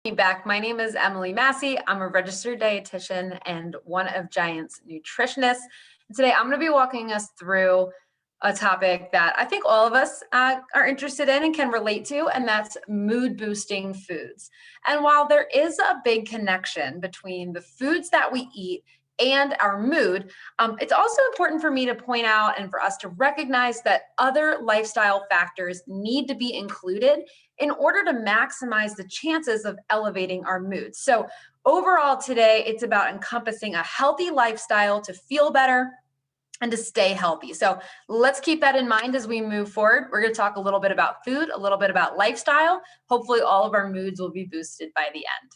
Back. My name is Emily Massi. I'm a registered dietitian and one of Giant's nutritionists. And today I'm going to be walking us through a topic that I think all of us are interested in and can relate to, and that's mood boosting foods. And while there is a big connection between the foods that we eat and our mood, it's also important for me to point out and for us to recognize that other lifestyle factors need to be included in order to maximize the chances of elevating our mood. So overall today, it's about encompassing a healthy lifestyle to feel better and to stay healthy. So let's keep that in mind as we move forward. We're going to talk a little bit about food, a little bit about lifestyle. Hopefully all of our moods will be boosted by the end.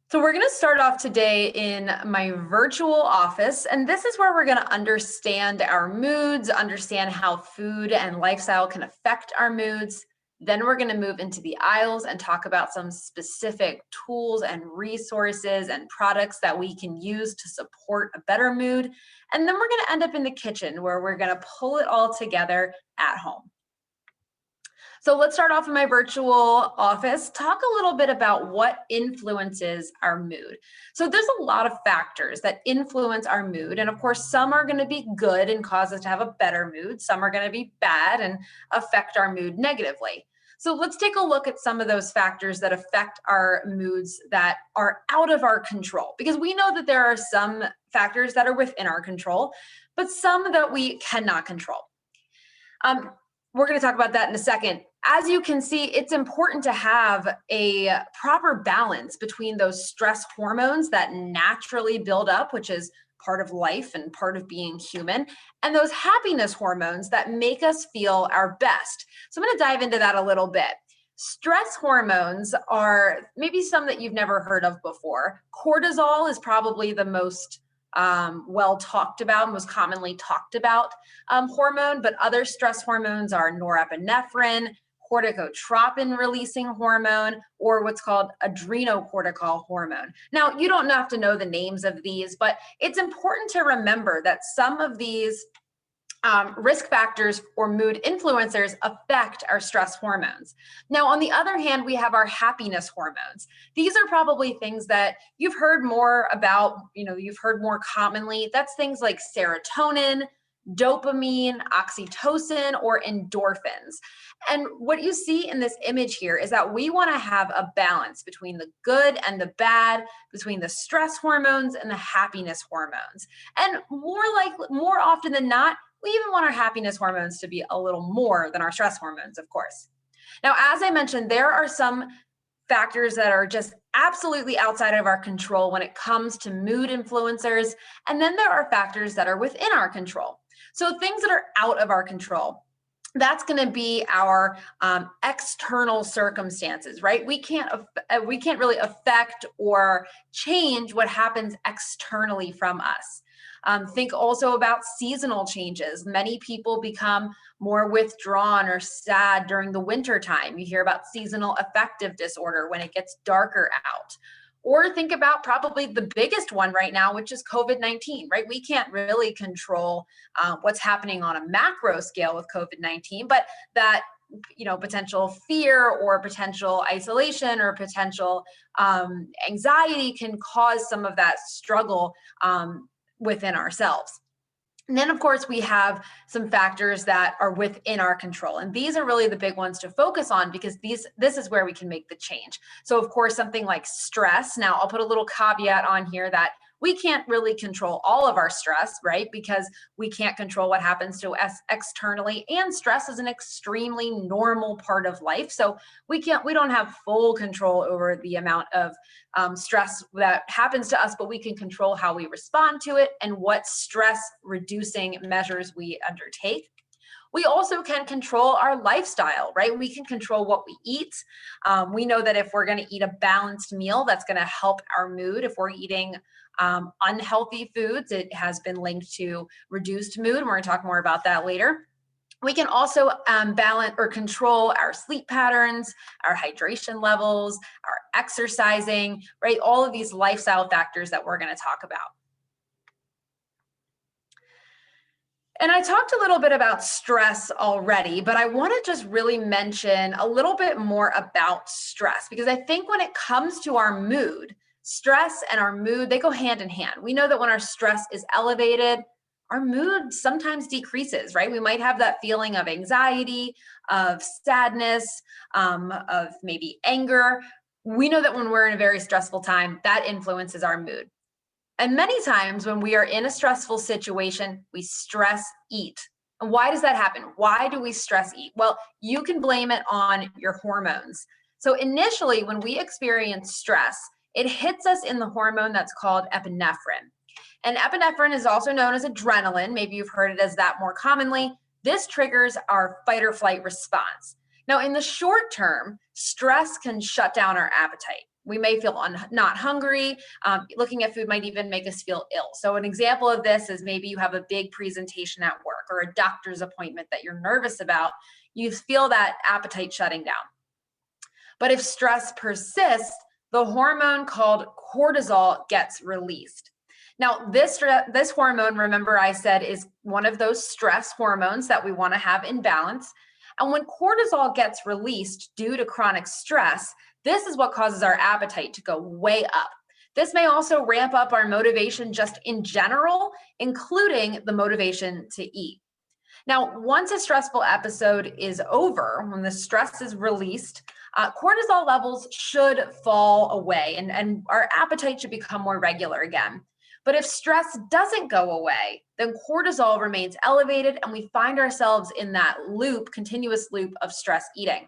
So we're going to start off today in my virtual office, and this is where we're going to understand our moods, understand how food and lifestyle can affect our moods. Then we're going to move into the aisles and talk about some specific tools and resources and products that we can use to support a better mood. And then we're going to end up in the kitchen where we're going to pull it all together at home. So let's start off in my virtual office, talk a little bit about what influences our mood. So there's a lot of factors that influence our mood. And of course, some are going to be good and cause us to have a better mood. Some are going to be bad and affect our mood negatively. So let's take a look at some of those factors that affect our moods that are out of our control, because we know that there are some factors that are within our control, but some that we cannot control. We're going to talk about that in a second. As you can see, it's important to have a proper balance between those stress hormones that naturally build up, which is part of life and part of being human, and those happiness hormones that make us feel our best. So I'm going to dive into that a little bit. Stress hormones are maybe some that you've never heard of before. Cortisol is probably the most well talked about, most commonly talked about hormone, but other stress hormones are norepinephrine, corticotropin releasing hormone, or what's called adrenocortical hormone. Now, you don't have to know the names of these, but it's important to remember that some of these risk factors or mood influencers affect our stress hormones. Now, on the other hand, we have our happiness hormones. These are probably things that you've heard more about, you've heard more commonly. That's things like serotonin, dopamine, oxytocin, or endorphins. And what you see in this image here is that we want to have a balance between the good and the bad, between the stress hormones and the happiness hormones. And more often than not, we even want our happiness hormones to be a little more than our stress hormones, of course. Now, as I mentioned, there are some factors that are just absolutely outside of our control when it comes to mood influencers. And then there are factors that are within our control. So things that are out of our control, that's going to be our external circumstances, right? We can't really affect or change what happens externally from us. Think also about seasonal changes. Many people become more withdrawn or sad during the winter time. You hear about seasonal affective disorder when it gets darker out. Or think about probably the biggest one right now, which is COVID-19, right? We can't really control what's happening on a macro scale with COVID-19, but that potential fear or potential isolation or potential anxiety can cause some of that struggle within ourselves. And then, of course, we have some factors that are within our control. And these are really the big ones to focus on because this is where we can make the change. So, of course, something like stress. Now, I'll put a little caveat on here that we can't really control all of our stress, right? Because we can't control what happens to us externally. And stress is an extremely normal part of life. So we don't have full control over the amount of stress that happens to us, but we can control how we respond to it and what stress reducing measures we undertake. We also can control our lifestyle, right? We can control what we eat. We know that if we're going to eat a balanced meal, that's going to help our mood. If we're eating unhealthy foods, it has been linked to reduced mood. And we're going to talk more about that later. We can also balance or control our sleep patterns, our hydration levels, our exercising, right? All of these lifestyle factors that we're going to talk about. And I talked a little bit about stress already, but I want to just really mention a little bit more about stress, because I think when it comes to our mood, stress and our mood, they go hand in hand. We know that when our stress is elevated, our mood sometimes decreases, right? We might have that feeling of anxiety, of sadness, of maybe anger. We know that when we're in a very stressful time, that influences our mood. And many times when we are in a stressful situation, we stress eat. And why does that happen? Why do we stress eat? Well, you can blame it on your hormones. So initially, when we experience stress, it hits us in the hormone that's called epinephrine. And epinephrine is also known as adrenaline. Maybe you've heard it as that more commonly. This triggers our fight or flight response. Now, in the short term, stress can shut down our appetite. We may feel not hungry. Looking at food might even make us feel ill. So an example of this is maybe you have a big presentation at work or a doctor's appointment that you're nervous about. You feel that appetite shutting down. But if stress persists, the hormone called cortisol gets released. Now, this hormone, remember I said, is one of those stress hormones that we want to have in balance. And when cortisol gets released due to chronic stress, this is what causes our appetite to go way up. This may also ramp up our motivation just in general, including the motivation to eat. Now, once a stressful episode is over, when the stress is released, cortisol levels should fall away and our appetite should become more regular again. But if stress doesn't go away, then cortisol remains elevated and we find ourselves in that continuous loop of stress eating.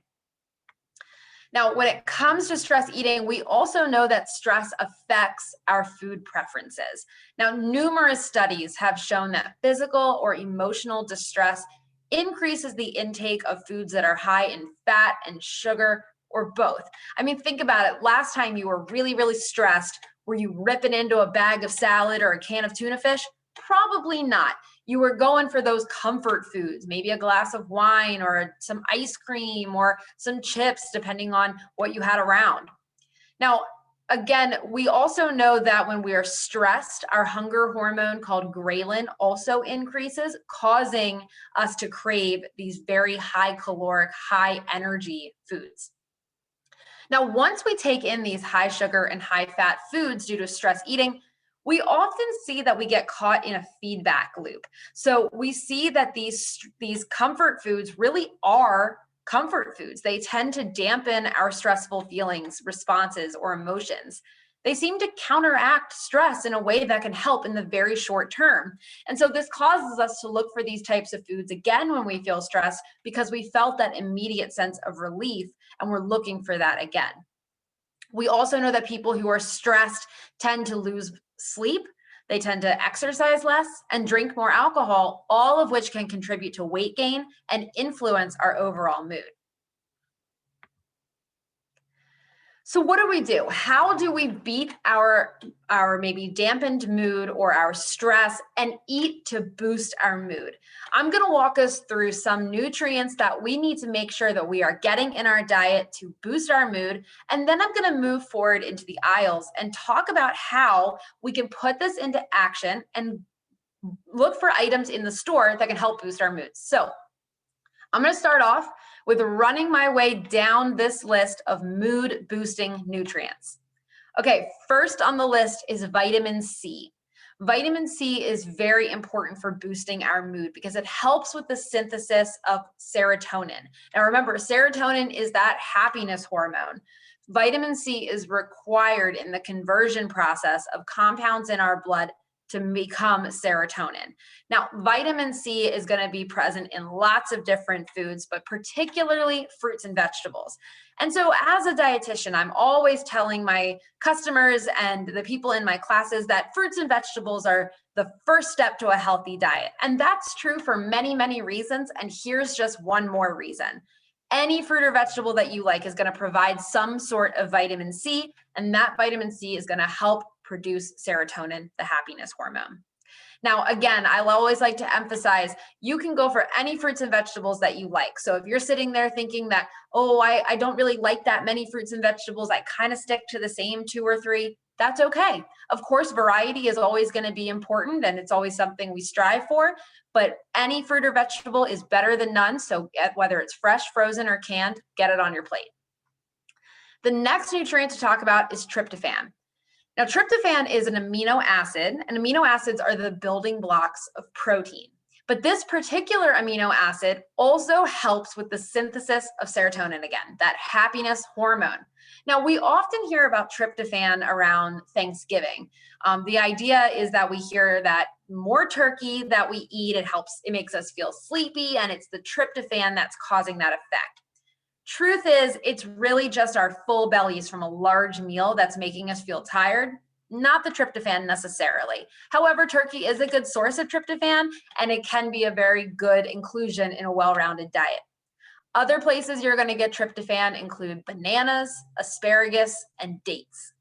Now, when it comes to stress eating, we also know that stress affects our food preferences. Now, numerous studies have shown that physical or emotional distress increases the intake of foods that are high in fat and sugar, or both. I mean, think about it. Last time you were really, really stressed, were you ripping into a bag of salad or a can of tuna fish? Probably not. You were going for those comfort foods, maybe a glass of wine or some ice cream or some chips, depending on what you had around. Now, again, we also know that when we are stressed, our hunger hormone called ghrelin also increases, causing us to crave these very high caloric, high energy foods. Now, once we take in these high sugar and high fat foods due to stress eating, we often see that we get caught in a feedback loop. So we see that these comfort foods really are comfort foods. They tend to dampen our stressful feelings, responses, or emotions. They seem to counteract stress in a way that can help in the very short term. And so this causes us to look for these types of foods again when we feel stressed, because we felt that immediate sense of relief and we're looking for that again. We also know that people who are stressed tend to lose sleep, they tend to exercise less and drink more alcohol, all of which can contribute to weight gain and influence our overall mood. So what do we do? How do we beat our maybe dampened mood or our stress and eat to boost our mood? I'm going to walk us through some nutrients that we need to make sure that we are getting in our diet to boost our mood. And then I'm going to move forward into the aisles and talk about how we can put this into action and look for items in the store that can help boost our moods. So I'm going to start off with running my way down this list of mood boosting nutrients. Okay, first on the list is vitamin C. Vitamin C is very important for boosting our mood because it helps with the synthesis of serotonin. Now remember, serotonin is that happiness hormone. Vitamin C is required in the conversion process of compounds in our blood to become serotonin. Now, vitamin C is going to be present in lots of different foods, but particularly fruits and vegetables. And so as a dietitian, I'm always telling my customers and the people in my classes that fruits and vegetables are the first step to a healthy diet. And that's true for many, many reasons. And here's just one more reason. Any fruit or vegetable that you like is going to provide some sort of vitamin C, and that vitamin C is going to help produce serotonin, the happiness hormone. Now, again, I always like to emphasize, you can go for any fruits and vegetables that you like. So if you're sitting there thinking that, oh, I don't really like that many fruits and vegetables, I kind of stick to the same 2 or 3, That's okay. Of course, variety is always going to be important and it's always something we strive for, but any fruit or vegetable is better than none. So whether it's fresh, frozen, or canned, get it on your plate. The next nutrient to talk about is tryptophan. Now, tryptophan is an amino acid, and amino acids are the building blocks of protein. But this particular amino acid also helps with the synthesis of serotonin again, that happiness hormone. Now, we often hear about tryptophan around Thanksgiving. The idea is that we hear that more turkey that we eat, it makes us feel sleepy, and it's the tryptophan that's causing that effect. Truth is, it's really just our full bellies from a large meal that's making us feel tired, not the tryptophan necessarily. However, turkey is a good source of tryptophan, and it can be a very good inclusion in a well-rounded diet. Other places you're going to get tryptophan include bananas, asparagus, and dates.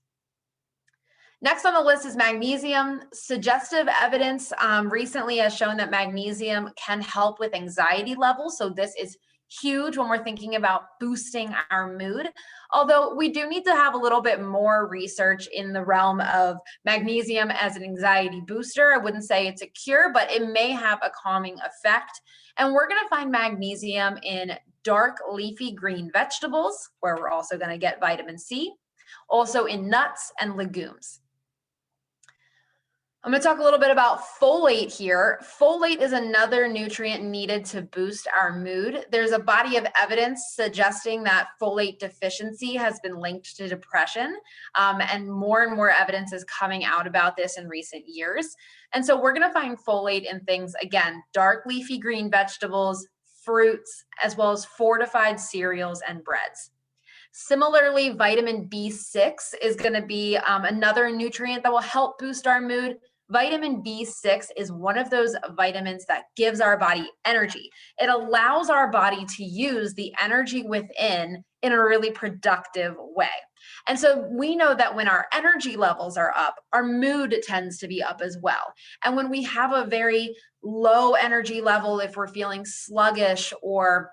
Next on the list is magnesium. Suggestive evidence recently has shown that magnesium can help with anxiety levels. So this is huge when we're thinking about boosting our mood. Although we do need to have a little bit more research in the realm of magnesium as an anxiety booster. I wouldn't say it's a cure, but it may have a calming effect. And we're going to find magnesium in dark leafy green vegetables, where we're also going to get vitamin C, also in nuts and legumes. I'm going to talk a little bit about folate here. Folate is another nutrient needed to boost our mood. There's a body of evidence suggesting that folate deficiency has been linked to depression, and more evidence is coming out about this in recent years. And so we're going to find folate in things, again, dark leafy green vegetables, fruits, as well as fortified cereals and breads. Similarly, vitamin B6 is going to be another nutrient that will help boost our mood. Vitamin B6 is one of those vitamins that gives our body energy. It allows our body to use the energy within in a really productive way. And so we know that when our energy levels are up, our mood tends to be up as well. And when we have a very low energy level, if we're feeling sluggish or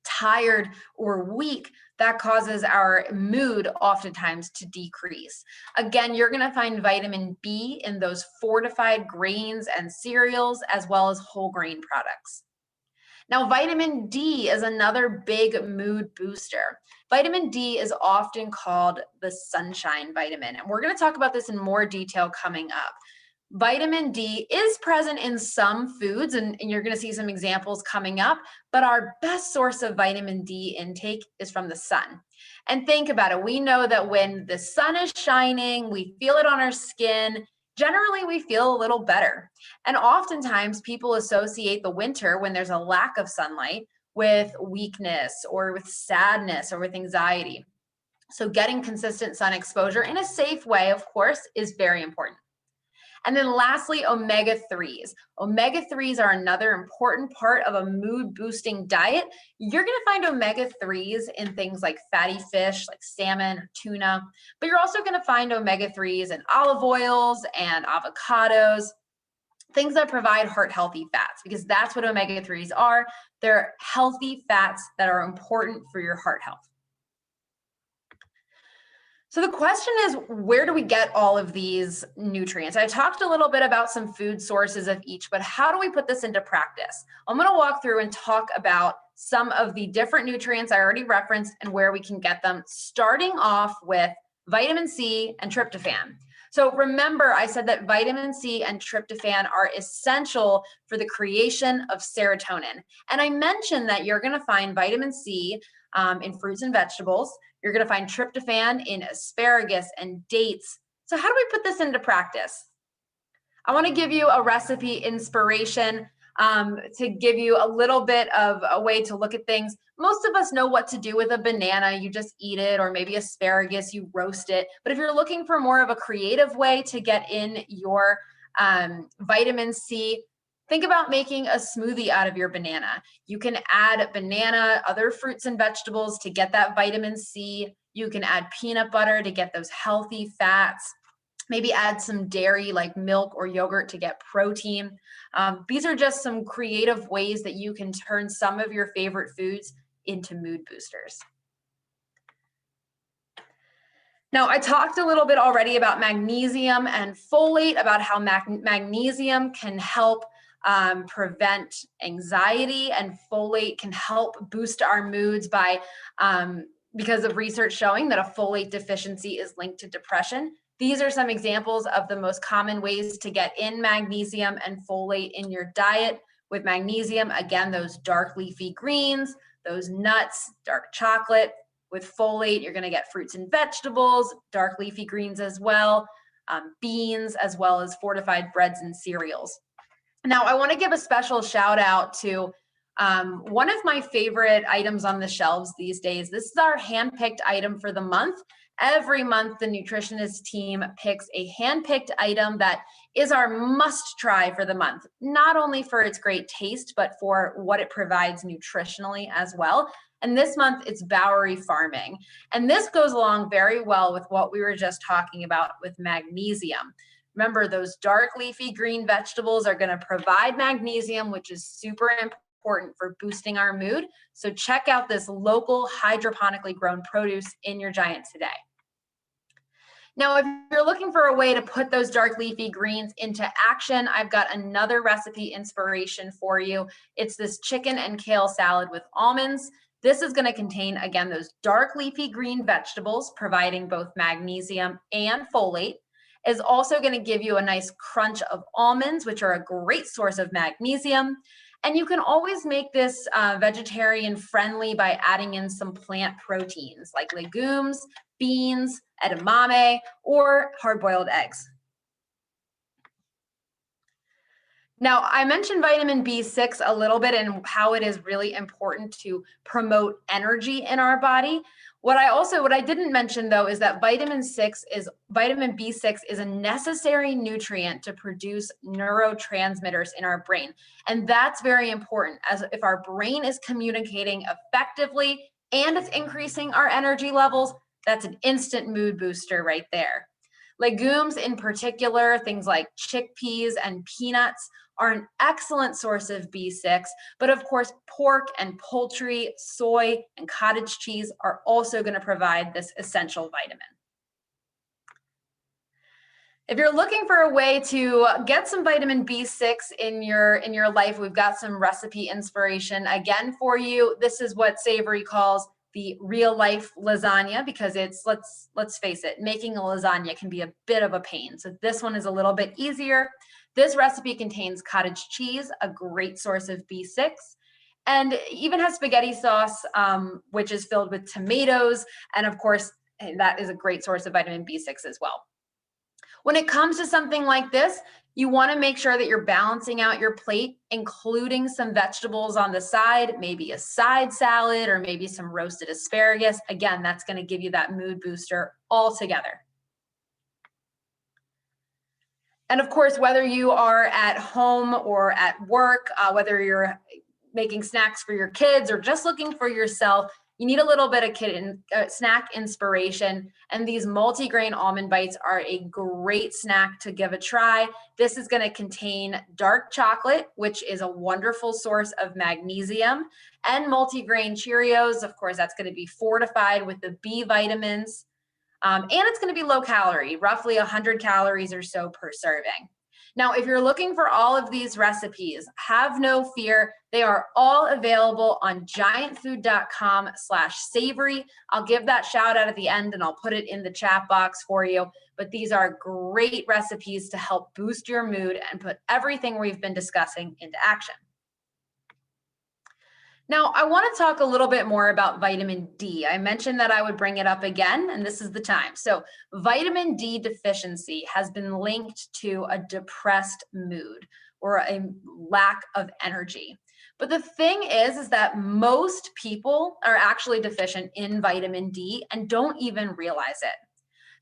tired or weak, that causes our mood oftentimes to decrease. Again, you're going to find vitamin B in those fortified grains and cereals, as well as whole grain products. Now, vitamin D is another big mood booster. Vitamin D is often called the sunshine vitamin, and we're going to talk about this in more detail coming up. Vitamin D is present in some foods, and you're going to see some examples coming up, but our best source of vitamin D intake is from the sun. And think about it. We know that when the sun is shining, we feel it on our skin. Generally, we feel a little better. And oftentimes, people associate the winter, when there's a lack of sunlight, with weakness or with sadness or with anxiety. So getting consistent sun exposure in a safe way, of course, is very important. And then lastly, omega-3s. Omega-3s are another important part of a mood boosting diet. You're going to find omega-3s in things like fatty fish, like salmon or tuna, but you're also going to find omega-3s in olive oils and avocados, things that provide heart healthy fats, because that's what omega-3s are. They're healthy fats that are important for your heart health. So the question is, where do we get all of these nutrients? I talked a little bit about some food sources of each, but how do we put this into practice? I'm going to walk through and talk about some of the different nutrients I already referenced and where we can get them, starting off with vitamin C and tryptophan. So remember, I said that vitamin C and tryptophan are essential for the creation of serotonin. And I mentioned that you're going to find vitamin C in fruits and vegetables. You're going to find tryptophan in asparagus and dates. So how do we put this into practice? I want to give you a recipe inspiration to give you a little bit of a way to look at things. Most of us know what to do with a banana. You just eat it, or maybe asparagus, you roast it. But if you're looking for more of a creative way to get in your vitamin C, think about making a smoothie out of your banana. You can add banana, other fruits and vegetables to get that vitamin C. You can add peanut butter to get those healthy fats. Maybe add some dairy like milk or yogurt to get protein. These are just some creative ways that you can turn some of your favorite foods into mood boosters. Now, I talked a little bit already about magnesium and folate, about how magnesium can help prevent anxiety, and folate can help boost our moods by because of research showing that a folate deficiency is linked to depression. These are some examples of the most common ways to get in magnesium and folate in your diet. With magnesium, again, those dark leafy greens, those nuts, dark chocolate. With folate, you're going to get fruits and vegetables, dark leafy greens as well, beans, as well as fortified breads and cereals. Now, I want to give a special shout out to one of my favorite items on the shelves these days. This is our hand-picked item for the month. Every month, the nutritionist team picks a hand-picked item that is our must-try for the month, not only for its great taste, but for what it provides nutritionally as well. And this month, it's Bowery Farming. And this goes along very well with what we were just talking about with magnesium. Remember, those dark leafy green vegetables are going to provide magnesium, which is super important for boosting our mood. So check out this local hydroponically grown produce in your giant today. Now, if you're looking for a way to put those dark leafy greens into action, I've got another recipe inspiration for you. It's this chicken and kale salad with almonds. This is going to contain, again, those dark leafy green vegetables, providing both magnesium and folate. Is also going to give you a nice crunch of almonds, which are a great source of magnesium. And you can always make this vegetarian friendly by adding in some plant proteins like legumes, beans, edamame, or hard-boiled eggs. Now, I mentioned vitamin B6 a little bit and how it is really important to promote energy in our body. What I didn't mention though is that vitamin B6 is a necessary nutrient to produce neurotransmitters in our brain. And that's very important, as if our brain is communicating effectively and it's increasing our energy levels, that's an instant mood booster right there. Legumes in particular, things like chickpeas and peanuts, are an excellent source of B6, but of course, pork and poultry, soy, and cottage cheese are also going to provide this essential vitamin. If you're looking for a way to get some vitamin B6 in your life, we've got some recipe inspiration again for you. This is what Savory calls the real life lasagna, because it's, let's face it, making a lasagna can be a bit of a pain. So this one is a little bit easier. This recipe contains cottage cheese, a great source of B6, and even has spaghetti sauce, which is filled with tomatoes. And of course, that is a great source of vitamin B6 as well. When it comes to something like this, you want to make sure that you're balancing out your plate, including some vegetables on the side, maybe a side salad or maybe some roasted asparagus. Again, that's going to give you that mood booster altogether. And of course, whether you are at home or at work, whether you're making snacks for your kids or just looking for yourself, you need a little bit of snack inspiration. And these multigrain almond bites are a great snack to give a try. This is going to contain dark chocolate, which is a wonderful source of magnesium, and multigrain Cheerios. Of course, that's going to be fortified with the B vitamins. And it's going to be low calorie, roughly 100 calories or so per serving. Now, if you're looking for all of these recipes, have no fear. They are all available on giantfood.com/savory. I'll give that shout out at the end and I'll put it in the chat box for you. But these are great recipes to help boost your mood and put everything we've been discussing into action. Now, I want to talk a little bit more about vitamin D. I mentioned that I would bring it up again, and this is the time. So vitamin D deficiency has been linked to a depressed mood or a lack of energy. But the thing is that most people are actually deficient in vitamin D and don't even realize it.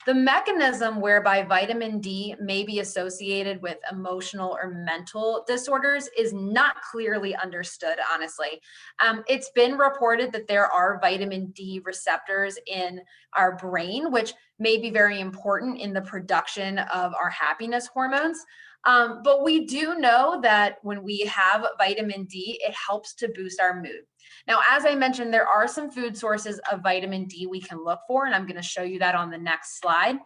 The mechanism whereby vitamin D may be associated with emotional or mental disorders is not clearly understood, honestly. It's been reported that there are vitamin D receptors in our brain, which may be very important in the production of our happiness hormones. But we do know that when we have vitamin D, it helps to boost our mood. Now, as I mentioned, there are some food sources of vitamin D we can look for, and I'm going to show you that on the next slide.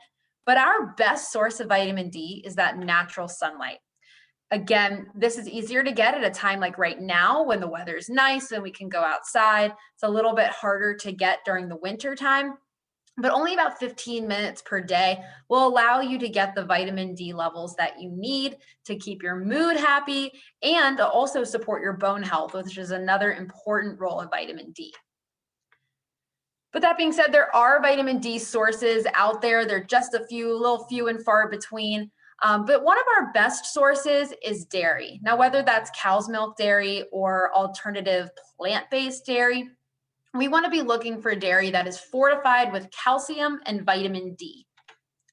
But our best source of vitamin D is that natural sunlight. Again, this is easier to get at a time like right now when the weather is nice and we can go outside. It's a little bit harder to get during the winter time, but only about 15 minutes per day will allow you to get the vitamin D levels that you need to keep your mood happy and also support your bone health, which is another important role of vitamin D. But that being said, there are vitamin D sources out there. They're just a little few and far between. But one of our best sources is dairy. Now, whether that's cow's milk dairy or alternative plant-based dairy, we want to be looking for dairy that is fortified with calcium and vitamin D.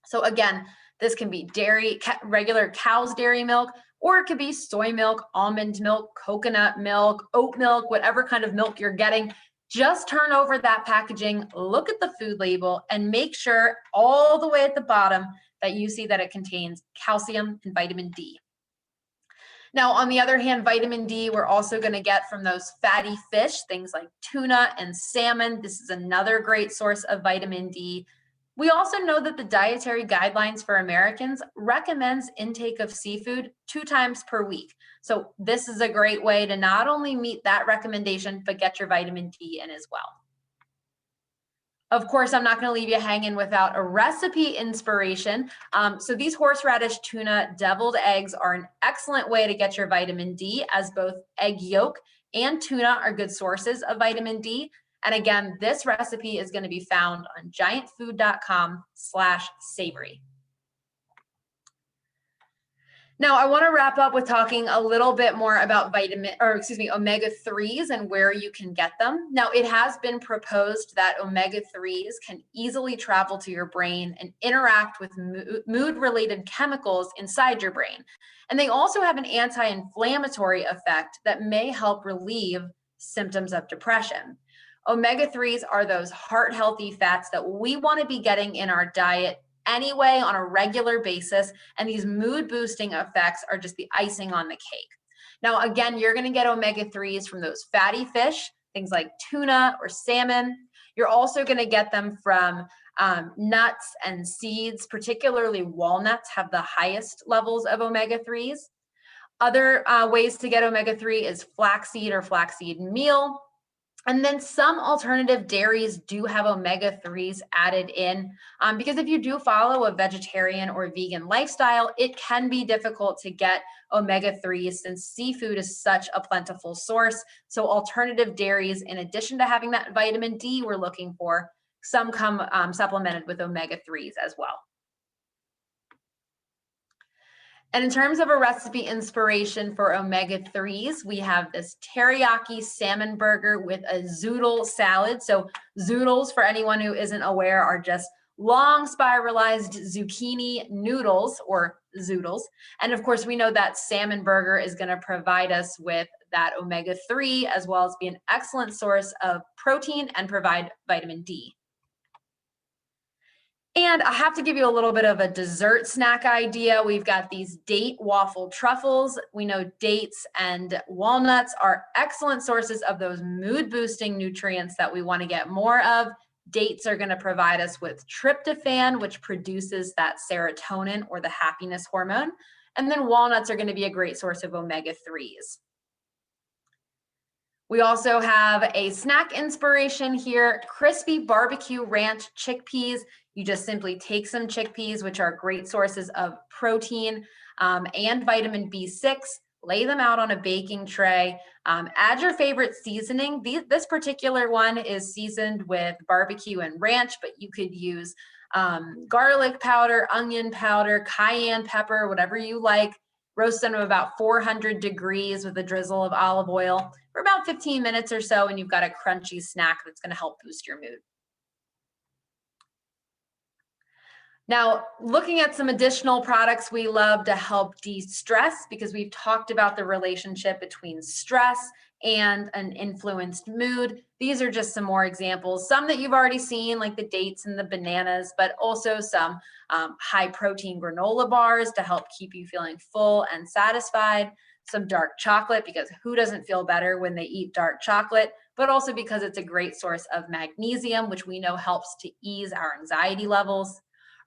So again, this can be dairy, regular cow's dairy milk, or it could be soy milk, almond milk, coconut milk, oat milk, whatever kind of milk you're getting. Just turn over that packaging, look at the food label, and make sure all the way at the bottom that you see that it contains calcium and vitamin D. Now, on the other hand, vitamin D, we're also going to get from those fatty fish, things like tuna and salmon. This is another great source of vitamin D. We also know that the dietary guidelines for Americans recommends intake of seafood 2 times per week. So this is a great way to not only meet that recommendation, but get your vitamin D in as well. Of course, I'm not going to leave you hanging without a recipe inspiration. So these horseradish tuna deviled eggs are an excellent way to get your vitamin D, as both egg yolk and tuna are good sources of vitamin D. And again, this recipe is going to be found on giantfood.com/savory. Now, I want to wrap up with talking a little bit more about omega-3s and where you can get them. Now, it has been proposed that omega-3s can easily travel to your brain and interact with mood-related chemicals inside your brain. And they also have an anti-inflammatory effect that may help relieve symptoms of depression. Omega-3s are those heart-healthy fats that we want to be getting in our diet anyway on a regular basis, and these mood boosting effects are just the icing on the cake. Now, again, you're going to get omega-3s from those fatty fish, things like tuna or salmon. You're also going to get them from nuts and seeds, particularly walnuts have the highest levels of omega-3s. Other ways to get omega-3 is flaxseed or flaxseed meal. And then some alternative dairies do have omega-3s added in because if you do follow a vegetarian or vegan lifestyle, it can be difficult to get omega-3s since seafood is such a plentiful source. So alternative dairies, in addition to having that vitamin D we're looking for, some come supplemented with omega-3s as well. And in terms of a recipe inspiration for omega-3s, we have this teriyaki salmon burger with a zoodle salad. So zoodles, for anyone who isn't aware, are just long spiralized zucchini noodles or zoodles. And of course, we know that salmon burger is going to provide us with that omega-3 as well as be an excellent source of protein and provide vitamin D. And I have to give you a little bit of a dessert snack idea. We've got these date waffle truffles. We know dates and walnuts are excellent sources of those mood boosting nutrients that we want to get more of. Dates are going to provide us with tryptophan, which produces that serotonin or the happiness hormone. And then walnuts are going to be a great source of omega-3s. We also have a snack inspiration here, crispy barbecue ranch chickpeas. You just simply take some chickpeas, which are great sources of protein and vitamin B6, lay them out on a baking tray, add your favorite seasoning. This particular one is seasoned with barbecue and ranch, but you could use garlic powder, onion powder, cayenne pepper, whatever you like. Roast them at about 400 degrees with a drizzle of olive oil for about 15 minutes or so, and you've got a crunchy snack that's going to help boost your mood. Now, looking at some additional products we love to help de-stress, because we've talked about the relationship between stress and an influenced mood. These are just some more examples, some that you've already seen, like the dates and the bananas, but also some high protein granola bars to help keep you feeling full and satisfied, some dark chocolate, because who doesn't feel better when they eat dark chocolate? but also because it's a great source of magnesium, which we know helps to ease our anxiety levels.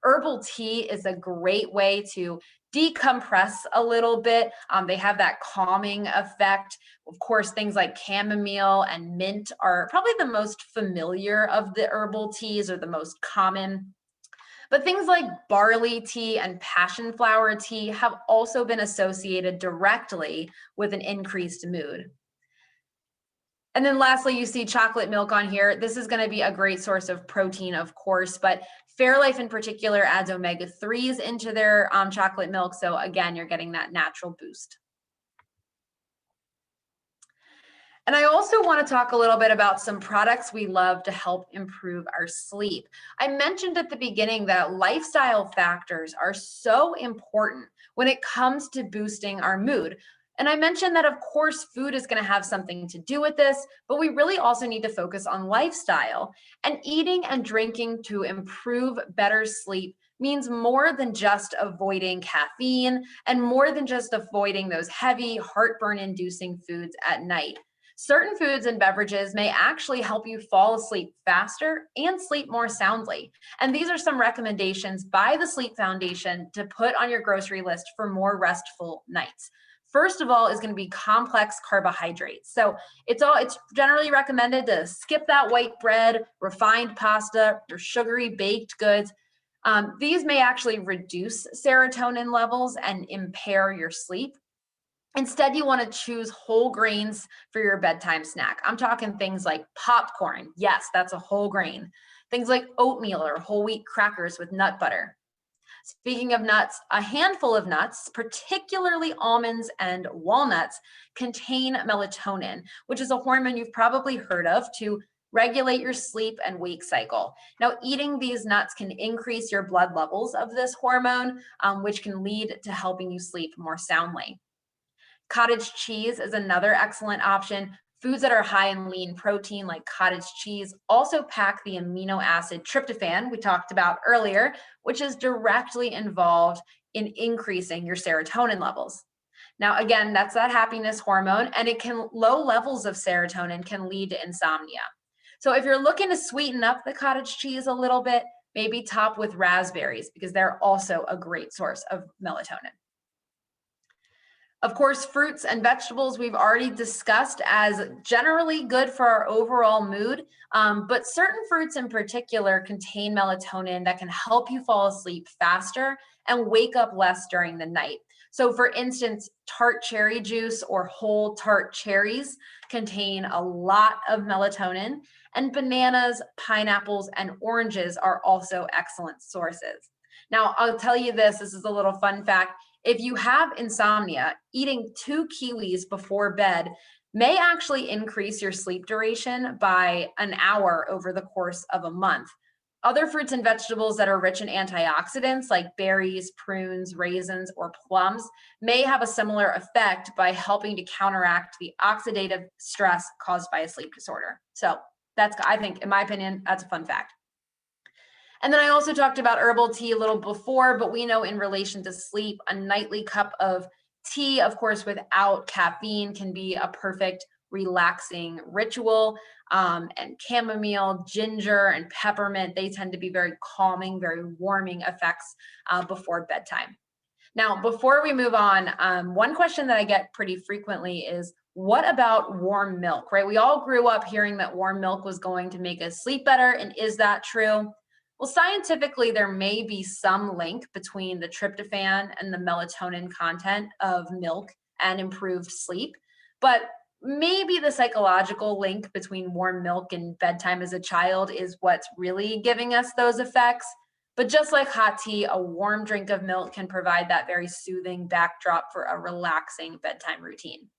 Herbal tea is a great way to decompress a little bit. They have that calming effect. Of course, things like chamomile and mint are probably the most familiar of the herbal teas, or the most common. But things like barley tea and passion flower tea have also been associated directly with an increased mood. And then lastly, you see chocolate milk on here. This is going to be a great source of protein, of course, but Fairlife in particular adds omega-3s into their chocolate milk. So again, you're getting that natural boost. And I also want to talk a little bit about some products we love to help improve our sleep. I mentioned at the beginning that lifestyle factors are so important when it comes to boosting our mood. And I mentioned that, of course, food is going to have something to do with this, but we really also need to focus on lifestyle. And eating and drinking to improve better sleep means more than just avoiding caffeine and more than just avoiding those heavy, heartburn-inducing foods at night. Certain foods and beverages may actually help you fall asleep faster and sleep more soundly. And these are some recommendations by the Sleep Foundation to put on your grocery list for more restful nights. First of all is going to be complex carbohydrates. So it's generally recommended to skip that white bread, refined pasta, or sugary baked goods. These may actually reduce serotonin levels and impair your sleep. Instead, you want to choose whole grains for your bedtime snack. I'm talking things like popcorn. Yes, that's a whole grain. Things like oatmeal or whole wheat crackers with nut butter. Speaking of nuts, a handful of nuts, particularly almonds and walnuts, contain melatonin, which is a hormone you've probably heard of to regulate your sleep and wake cycle. Now, eating these nuts can increase your blood levels of this hormone, which can lead to helping you sleep more soundly. Cottage cheese is another excellent option. Foods that are high in lean protein, like cottage cheese, also pack the amino acid tryptophan we talked about earlier, which is directly involved in increasing your serotonin levels. Now, again, that's that happiness hormone, and low levels of serotonin can lead to insomnia. So if you're looking to sweeten up the cottage cheese a little bit, maybe top with raspberries, because they're also a great source of melatonin. Of course, fruits and vegetables we've already discussed as generally good for our overall mood, but certain fruits in particular contain melatonin that can help you fall asleep faster and wake up less during the night. So for instance, tart cherry juice or whole tart cherries contain a lot of melatonin, and bananas, pineapples, and oranges are also excellent sources. Now, I'll tell you this is a little fun fact. If you have insomnia, eating 2 kiwis before bed may actually increase your sleep duration by an hour over the course of a month. Other fruits and vegetables that are rich in antioxidants, like berries, prunes, raisins, or plums, may have a similar effect by helping to counteract the oxidative stress caused by a sleep disorder. So I think, in my opinion, that's a fun fact. And then I also talked about herbal tea a little before, but we know in relation to sleep, a nightly cup of tea, of course, without caffeine can be a perfect relaxing ritual. And chamomile, ginger, and peppermint, they tend to be very calming, very warming effects before bedtime. Now, before we move on, one question that I get pretty frequently is, what about warm milk, right? We all grew up hearing that warm milk was going to make us sleep better, and is that true? Well, scientifically, there may be some link between the tryptophan and the melatonin content of milk and improved sleep, but maybe the psychological link between warm milk and bedtime as a child is what's really giving us those effects. But just like hot tea, a warm drink of milk can provide that very soothing backdrop for a relaxing bedtime routine.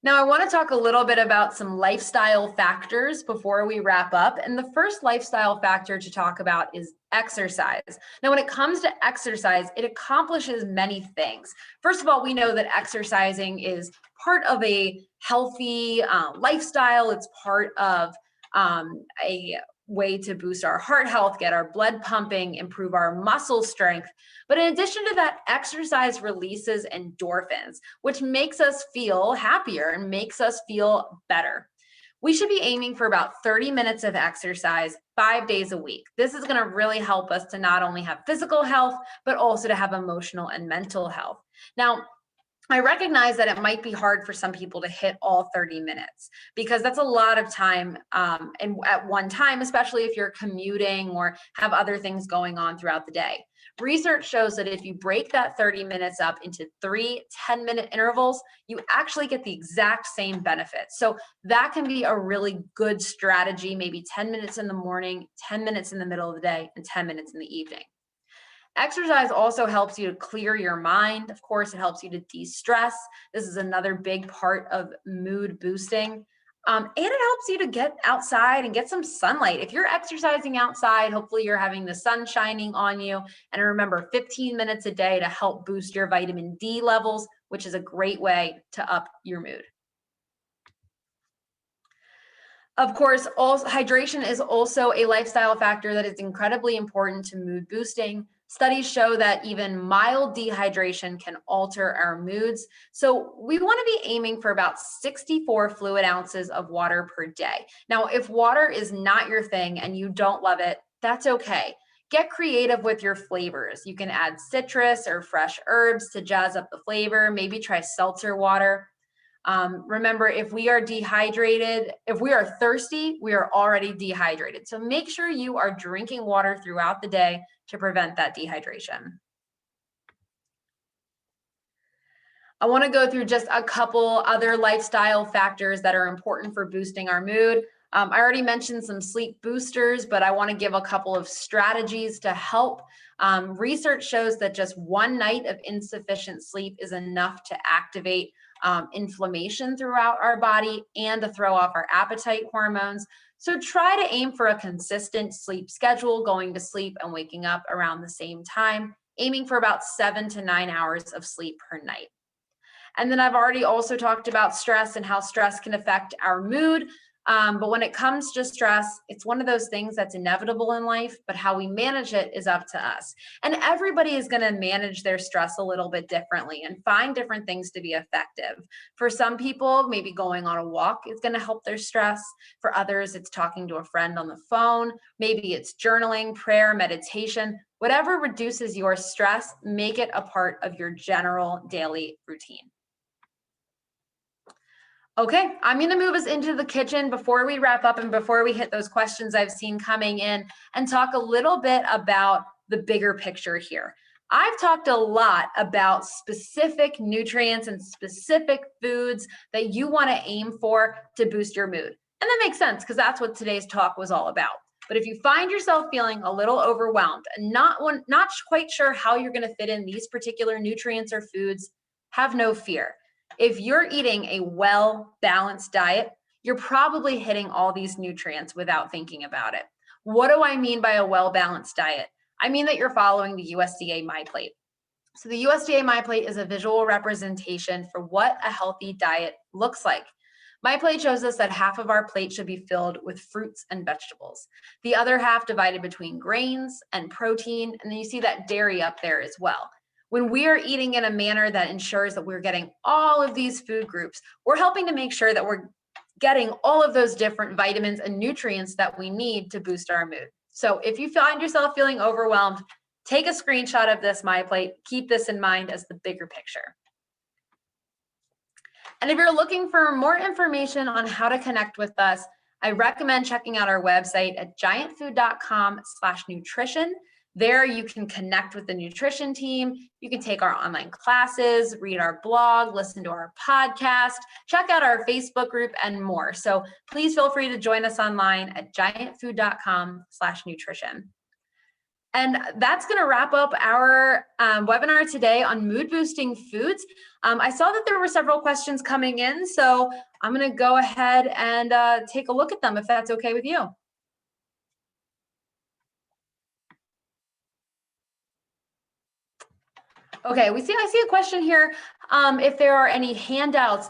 Now, I want to talk a little bit about some lifestyle factors before we wrap up. And the first lifestyle factor to talk about is exercise. Now, when it comes to exercise, it accomplishes many things. First of all, we know that exercising is part of a healthy lifestyle. It's part of a way to boost our heart health, get our blood pumping, improve our muscle strength. But in addition to that, exercise releases endorphins, which makes us feel happier and makes us feel better. We should be aiming for about 30 minutes of exercise 5 days a week. This is going to really help us to not only have physical health, but also to have emotional and mental health. Now, I recognize that it might be hard for some people to hit all 30 minutes because that's a lot of time and at one time, especially if you're commuting or have other things going on throughout the day. Research shows that if you break that 30 minutes up into 3 10-minute intervals, you actually get the exact same benefits. So that can be a really good strategy, maybe 10 minutes in the morning, 10 minutes in the middle of the day, and 10 minutes in the evening. Exercise also helps you to clear your mind. Of course, it helps you to de-stress. This is another big part of mood boosting. And it helps you to get outside and get some sunlight. If you're exercising outside, hopefully you're having the sun shining on you. And remember, 15 minutes a day to help boost your vitamin D levels, which is a great way to up your mood. Of course, hydration is also a lifestyle factor that is incredibly important to mood boosting. Studies show that even mild dehydration can alter our moods. So we want to be aiming for about 64 fluid ounces of water per day. Now, if water is not your thing and you don't love it, that's okay. Get creative with your flavors. You can add citrus or fresh herbs to jazz up the flavor. Maybe try seltzer water. Remember, if we are dehydrated, if we are thirsty, we are already dehydrated. So make sure you are drinking water throughout the day to prevent that dehydration. I want to go through just a couple other lifestyle factors that are important for boosting our mood. I already mentioned some sleep boosters, but I want to give a couple of strategies to help. Research shows that just one night of insufficient sleep is enough to activate inflammation throughout our body and to throw off our appetite hormones. So try to aim for a consistent sleep schedule, going to sleep and waking up around the same time, aiming for about 7 to 9 hours of sleep per night. And then I've already also talked about stress and how stress can affect our mood. But when it comes to stress, it's one of those things that's inevitable in life, but how we manage it is up to us. And everybody is going to manage their stress a little bit differently and find different things to be effective. For some people, maybe going on a walk is going to help their stress. For others, it's talking to a friend on the phone. Maybe it's journaling, prayer, meditation. Whatever reduces your stress, make it a part of your general daily routine. Okay, I'm going to move us into the kitchen before we wrap up and before we hit those questions I've seen coming in and talk a little bit about the bigger picture here. I've talked a lot about specific nutrients and specific foods that you want to aim for to boost your mood. And that makes sense because that's what today's talk was all about. But if you find yourself feeling a little overwhelmed and not quite sure how you're going to fit in these particular nutrients or foods, have no fear. If you're eating a well-balanced diet, you're probably hitting all these nutrients without thinking about it. What do I mean by a well-balanced diet? I mean that you're following the USDA MyPlate. So the USDA MyPlate is a visual representation for what a healthy diet looks like. MyPlate shows us that half of our plate should be filled with fruits and vegetables. The other half divided between grains and protein, and then you see that dairy up there as well. When we are eating in a manner that ensures that we're getting all of these food groups, we're helping to make sure that we're getting all of those different vitamins and nutrients that we need to boost our mood. So if you find yourself feeling overwhelmed, take a screenshot of this MyPlate. Keep this in mind as the bigger picture. And if you're looking for more information on how to connect with us, I recommend checking out our website at giantfood.com/nutrition. There you can connect with the nutrition team. You can take our online classes, read our blog, listen to our podcast, check out our Facebook group, and more. So please feel free to join us online at giantfood.com/nutrition. And that's going to wrap up our webinar today on mood boosting foods. I saw that there were several questions coming in, so I'm going to go ahead and take a look at them if that's okay with you. Okay, I see a question here. If there are any handouts,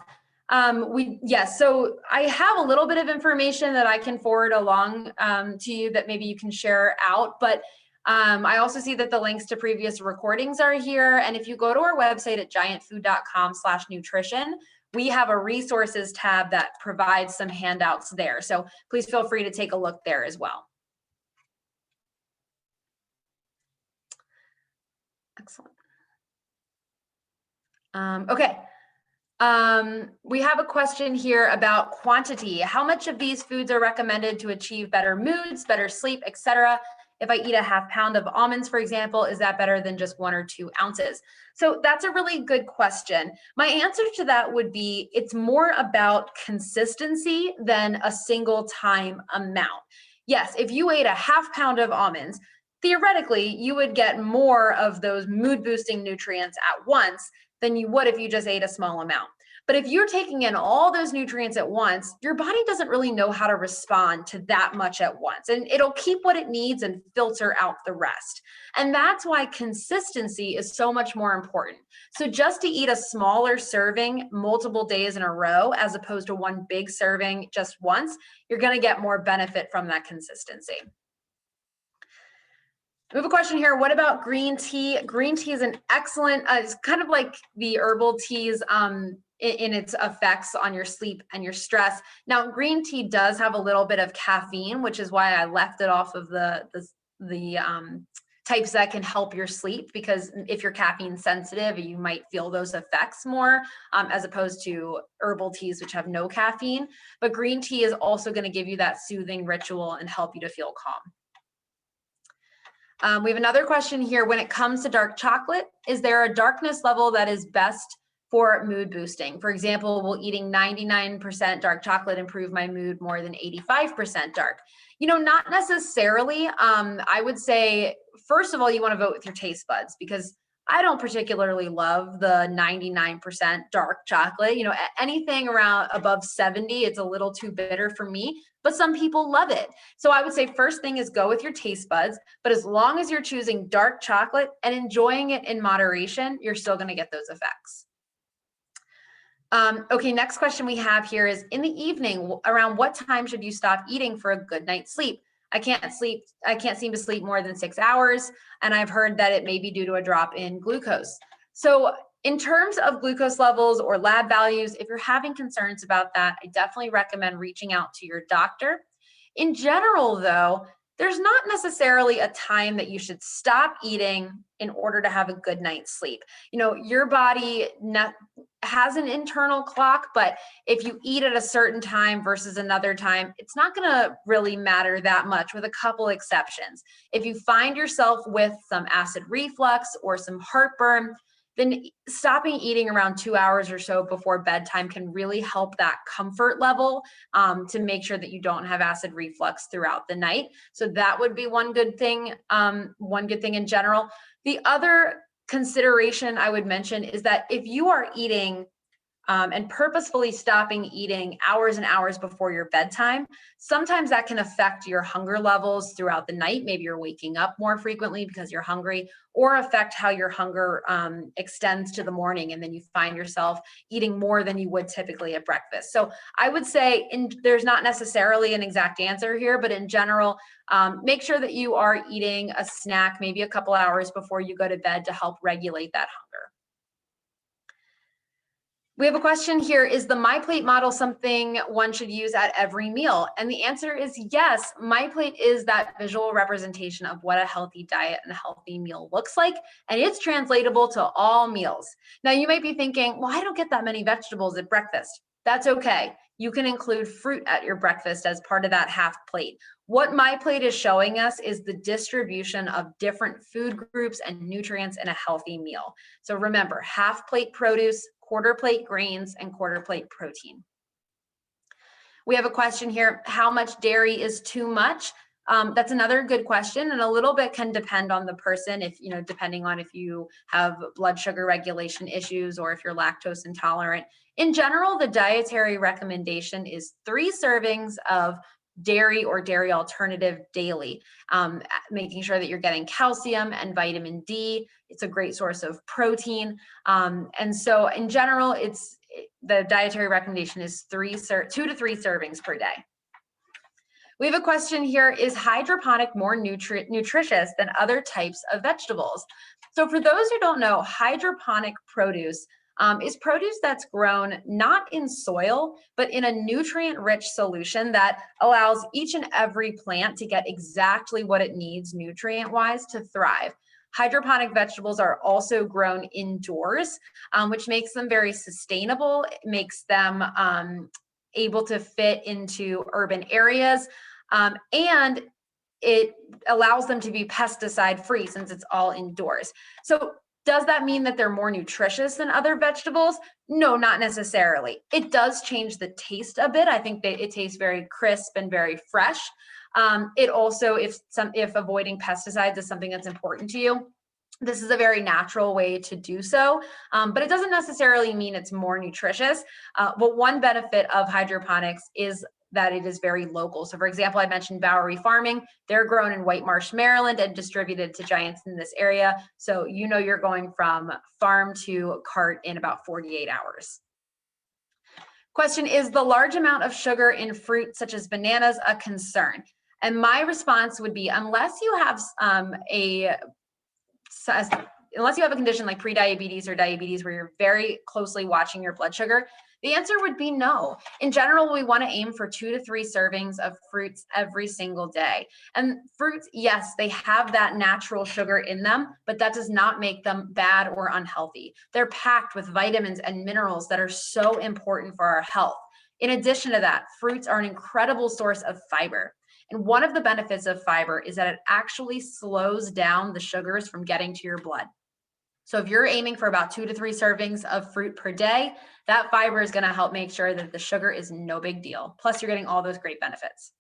Yes, so I have a little bit of information that I can forward along to you that maybe you can share out, but I also see that the links to previous recordings are here. And if you go to our website at giantfood.com/nutrition, we have a resources tab that provides some handouts there. So please feel free to take a look there as well. Excellent. Okay. We have a question here about quantity. How much of these foods are recommended to achieve better moods, better sleep, etc.? If I eat a half pound of almonds, for example, is that better than just 1 or 2 ounces? So that's a really good question. My answer to that would be it's more about consistency than a single time amount. Yes, if you ate a half pound of almonds, theoretically, you would get more of those mood boosting nutrients at once than you would if you just ate a small amount. But if you're taking in all those nutrients at once, your body doesn't really know how to respond to that much at once. And it'll keep what it needs and filter out the rest. And that's why consistency is so much more important. So just to eat a smaller serving multiple days in a row, as opposed to one big serving just once, you're going to get more benefit from that consistency. We have a question here. What about green tea? Green tea is an excellent, it's kind of like the herbal teas in its effects on your sleep and your stress. Now, green tea does have a little bit of caffeine, which is why I left it off of the types that can help your sleep, because if you're caffeine sensitive, you might feel those effects more as opposed to herbal teas, which have no caffeine. But green tea is also going to give you that soothing ritual and help you to feel calm. We have another question here. When it comes to dark chocolate, is there a darkness level that is best for mood boosting? For example, will eating 99% dark chocolate improve my mood more than 85% dark? You know, not necessarily. I would say, first of all, you want to vote with your taste buds, because I don't particularly love the 99% dark chocolate. You know, anything around above 70, it's a little too bitter for me, but some people love it. So I would say first thing is go with your taste buds, but as long as you're choosing dark chocolate and enjoying it in moderation, you're still going to get those effects. Okay, next question we have here is, in the evening, around what time should you stop eating for a good night's sleep? I can't seem to sleep more than 6 hours, and I've heard that it may be due to a drop in glucose. So in terms of glucose levels or lab values, if you're having concerns about that, I definitely recommend reaching out to your doctor. In general, though, there's not necessarily a time that you should stop eating in order to have a good night's sleep. You know, your body has an internal clock, but if you eat at a certain time versus another time, it's not going to really matter that much, with a couple exceptions. If you find yourself with some acid reflux or some heartburn, then stopping eating around 2 hours or so before bedtime can really help that comfort level to make sure that you don't have acid reflux throughout the night. So that would be one good thing in general. The other consideration I would mention is that if you are eating and purposefully stopping eating hours and hours before your bedtime, sometimes that can affect your hunger levels throughout the night. Maybe you're waking up more frequently because you're hungry, or affect how your hunger extends to the morning, and then you find yourself eating more than you would typically at breakfast. So I would say there's not necessarily an exact answer here, but in general, make sure that you are eating a snack maybe a couple hours before you go to bed to help regulate that hunger. We have a question here. Is the MyPlate model something one should use at every meal? And the answer is yes. MyPlate is that visual representation of what a healthy diet and a healthy meal looks like, and it's translatable to all meals. Now, you might be thinking, well, I don't get that many vegetables at breakfast. That's okay. You can include fruit at your breakfast as part of that half plate. What MyPlate is showing us is the distribution of different food groups and nutrients in a healthy meal. So remember, half plate produce, quarter plate grains, and quarter plate protein. We have a question here. How much dairy is too much? That's another good question, and a little bit can depend on the person, depending on if you have blood sugar regulation issues or if you're lactose intolerant. In general, the dietary recommendation is 3 servings of dairy or dairy alternative daily, making sure that you're getting calcium and vitamin D. It's a great source of protein. And so in general, the dietary recommendation is 2 to 3 servings per day. We have a question here: is hydroponic more nutritious than other types of vegetables? So for those who don't know, hydroponic produce is produce that's grown not in soil, but in a nutrient-rich solution that allows each and every plant to get exactly what it needs nutrient-wise to thrive. Hydroponic vegetables are also grown indoors, which makes them very sustainable. It makes them able to fit into urban areas, and it allows them to be pesticide free since it's all indoors. So does that mean that they're more nutritious than other vegetables? No, not necessarily. It does change the taste a bit. I think that it tastes very crisp and very fresh. It also, if avoiding pesticides is something that's important to you, this is a very natural way to do so, but it doesn't necessarily mean it's more nutritious. But one benefit of hydroponics is that it is very local. So for example, I mentioned Bowery farming. They're grown in White Marsh, Maryland, and distributed to giants in this area. So you know you're going from farm to cart in about 48 hours. Question: is the large amount of sugar in fruit such as bananas a concern? And my response would be, unless you have unless you have a condition like prediabetes or diabetes where you're very closely watching your blood sugar, the answer would be no. In general, we want to aim for 2 to 3 servings of fruits every single day. And fruits, yes, they have that natural sugar in them, but that does not make them bad or unhealthy. They're packed with vitamins and minerals that are so important for our health. In addition to that, fruits are an incredible source of fiber. And one of the benefits of fiber is that it actually slows down the sugars from getting to your blood. So if you're aiming for about 2 to 3 servings of fruit per day, that fiber is going to help make sure that the sugar is no big deal. Plus, you're getting all those great benefits.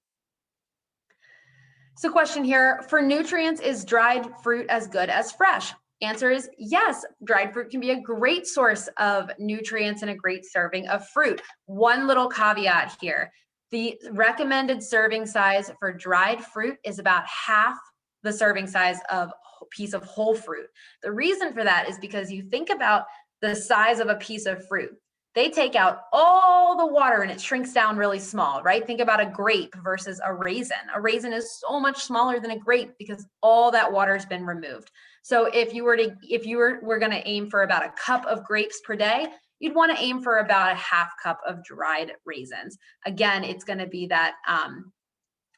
So question here: for nutrients, is dried fruit as good as fresh? Answer is yes. Dried fruit can be a great source of nutrients and a great serving of fruit. One little caveat here: the recommended serving size for dried fruit is about half the serving size of a piece of whole fruit. The reason for that is because you think about the size of a piece of fruit. They take out all the water and it shrinks down really small, right? Think about a grape versus a raisin. A raisin is so much smaller than a grape because all that water has been removed. So if you were going to aim for about a cup of grapes per day, you'd want to aim for about a half cup of dried raisins. Again, it's going to be that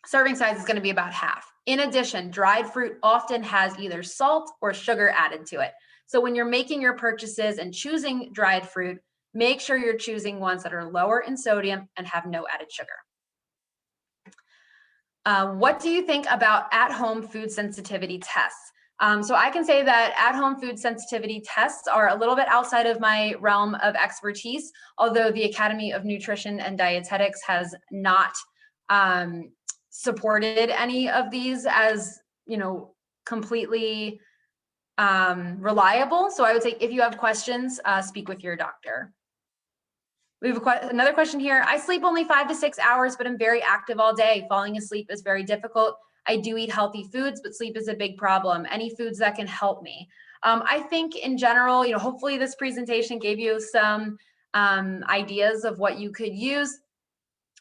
serving size is going to be about half. In addition, dried fruit often has either salt or sugar added to it. So when you're making your purchases and choosing dried fruit, make sure you're choosing ones that are lower in sodium and have no added sugar. What do you think about at-home food sensitivity tests? So I can say that at-home food sensitivity tests are a little bit outside of my realm of expertise, although the Academy of Nutrition and Dietetics has not supported any of these as, completely reliable. So I would say if you have questions, speak with your doctor. We have another question here. I sleep only 5 to 6 hours, but I'm very active all day. Falling asleep is very difficult. I do eat healthy foods, but sleep is a big problem. Any foods that can help me? I think in general, hopefully this presentation gave you some ideas of what you could use.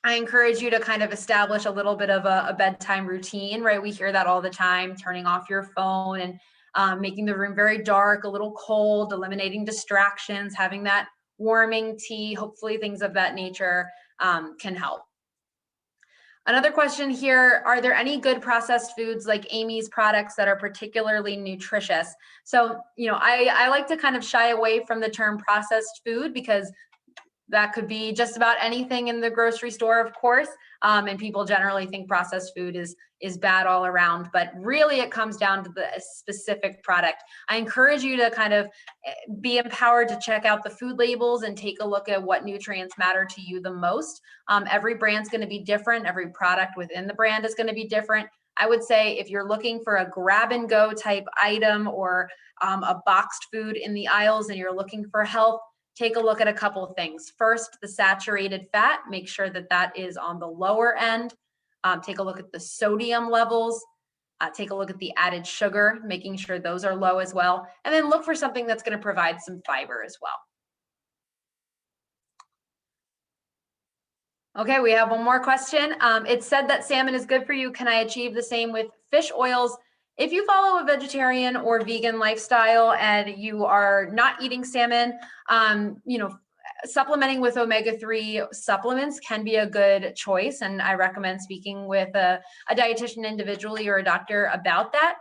I encourage you to kind of establish a little bit of a bedtime routine, right? We hear that all the time: turning off your phone and making the room very dark, a little cold, eliminating distractions, having that warming tea, hopefully things of that nature can help. Another question here: are there any good processed foods like Amy's products that are particularly nutritious? So, I like to kind of shy away from the term processed food because that could be just about anything in the grocery store, of course. And people generally think processed food is bad all around, but really it comes down to the specific product. I encourage you to kind of be empowered to check out the food labels and take a look at what nutrients matter to you the most. Every brand's going to be different. Every product within the brand is going to be different. I would say if you're looking for a grab and go type item or a boxed food in the aisles and you're looking for health, take a look at a couple of things. First, the saturated fat, make sure that that is on the lower end. Take a look at the sodium levels. Take a look at the added sugar, making sure those are low as well. And then look for something that's going to provide some fiber as well. Okay, we have one more question. It said that salmon is good for you. Can I achieve the same with fish oils? If you follow a vegetarian or vegan lifestyle and you are not eating salmon, supplementing with omega-3 supplements can be a good choice. And I recommend speaking with a dietitian individually or a doctor about that.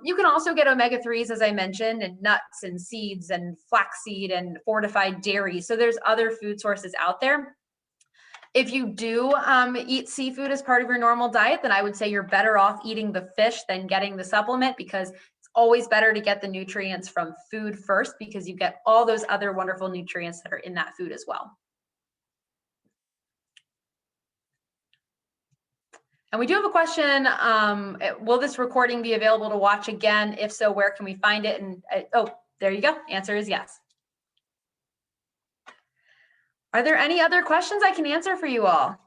You can also get omega-3s, as I mentioned, in nuts and seeds and flaxseed and fortified dairy. So there's other food sources out there. If you do eat seafood as part of your normal diet, then I would say you're better off eating the fish than getting the supplement, because it's always better to get the nutrients from food first, because you get all those other wonderful nutrients that are in that food as well. And we do have a question, will this recording be available to watch again? If so, where can we find it? And oh, there you go. Answer is yes. Are there any other questions I can answer for you all?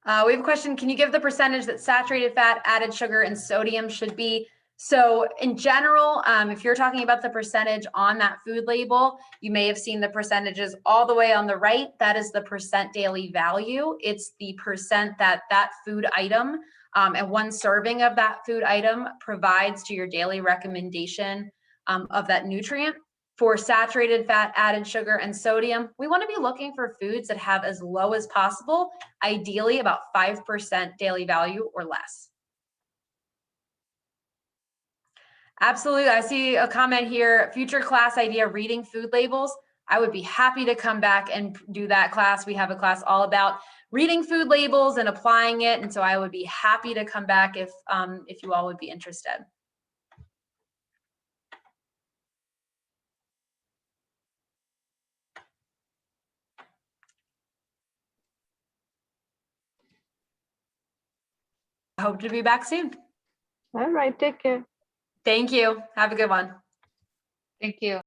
We have a question. Can you give the percentage that saturated fat, added sugar, and sodium should be? So in general, if you're talking about the percentage on that food label, you may have seen the percentages all the way on the right. That is the percent daily value. It's the percent that that food item and one serving of that food item provides to your daily recommendation of that nutrient. For saturated fat, added sugar, and sodium, we want to be looking for foods that have as low as possible, ideally about 5% daily value or less. Absolutely. I see a comment here, future class idea, reading food labels. I would be happy to come back and do that class. We have a class all about reading food labels and applying it. And so I would be happy to come back if you all would be interested. I hope to be back soon. All right, take care. Thank you. Have a good one. Thank you.